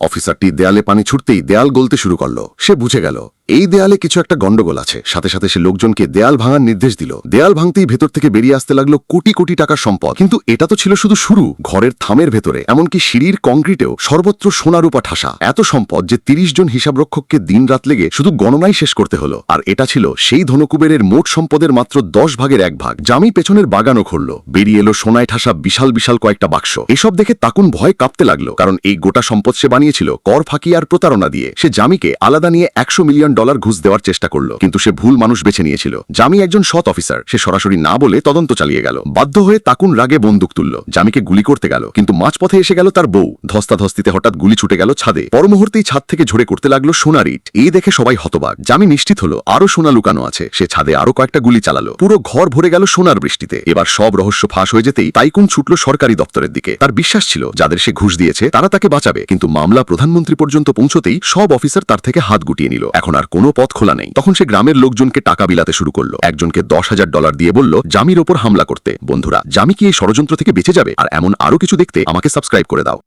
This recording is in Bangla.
অফিসারটি দেয়ালে পানি ছুটতেই দেয়াল গলতে শুরু করল। সে বুঝে গেল এই দেয়ালে কিছু একটা গন্ডগোল আছে। সাথে সাথে সে লোকজনকে দেয়াল ভাঙার নির্দেশ দিল। দেয়াল ভাঙতেই ভেতর থেকে বেরিয়ে আসতে লাগলো কোটি কোটি টাকার সম্পদ। কিন্তু এটা তো ছিল শুধু শুরু। ঘরের থামের ভেতরে, এমনকি সিঁড়ির কংক্রিটেও সর্বত্র সোনারূপা ঠাসা। এত সম্পদ যে ৩০ জন হিসাবরক্ষককে দিনরাত লেগে শুধু গণনাই শেষ করতে হলো। আর এটা ছিল সেই ধনকুবেরের মোট সম্পদের মাত্র ১০ ভাগের ১ ভাগ। জামি পেছনের বাগানও খুলল। বেরিয়ে এলো সোনায় ঠাসা বিশাল বিশাল কয়েকটা বাক্স। এসব দেখে তাকুন ভয় কাঁপতে লাগলো, কারণ এই গোটা সম্পদ সে বানিয়েছিল কর ফাঁকি আর প্রতারণা দিয়ে। সে জামিকে আলাদা নিয়ে $১০০ মিলিয়ন ঘুষ দেওয়ার চেষ্টা করলো, কিন্তু সে ভুল মানুষ বেছে নিয়েছিল। জামি একজন সৎ অফিসার। সে সরাসরি না বলে তদন্ত চালিয়ে গেল। বাধ্য হয়ে তাকুন রাগে বন্দুক তুলল। জামিকে গুলি করতে গেল, কিন্তু মাঝপথে এসে গেল তার বউ। ধস্তাধস্তিতে হঠাৎ গুলি ছুটে গেল ছাদে। পর মুহূর্তেই ছাদ থেকে ঝরে করতে লাগলো সোনার ইট। এই দেখে সবাই হতবাক। জামি নিশ্চিত হলো আরো সোনা লুকানো আছে। সে ছাদে আরো কয়েকটা গুলি চালালো। পুরো ঘর ভরে গেল সোনার বৃষ্টিতে। এবার সব রহস্য ফাঁস হয়ে যেতেই তাইকুন ছুটল সরকারি দপ্তরের দিকে। তার বিশ্বাস ছিল যাদের সে ঘুষ দিয়েছে তারা তাকে বাঁচাবে, কিন্তু মামলা প্রধানমন্ত্রী পর্যন্ত পৌঁছতেই সব অফিসার তার থেকে হাত গুটিয়ে নিল। এখন আর কোনো পথ খোলা নেই। তখন সে গ্রামের লোকজনকে টাকা বিলাতে শুরু করলো। একজনকে $১০,০০০ দিয়ে বলল জামির ওপর হামলা করতে। বন্ধুরা, জামি কি এই ষড়যন্ত্র থেকে বেঁচে যাবে? আর এমন আরো কিছু দেখতে আমাকে সাবস্ক্রাইব করে দাও।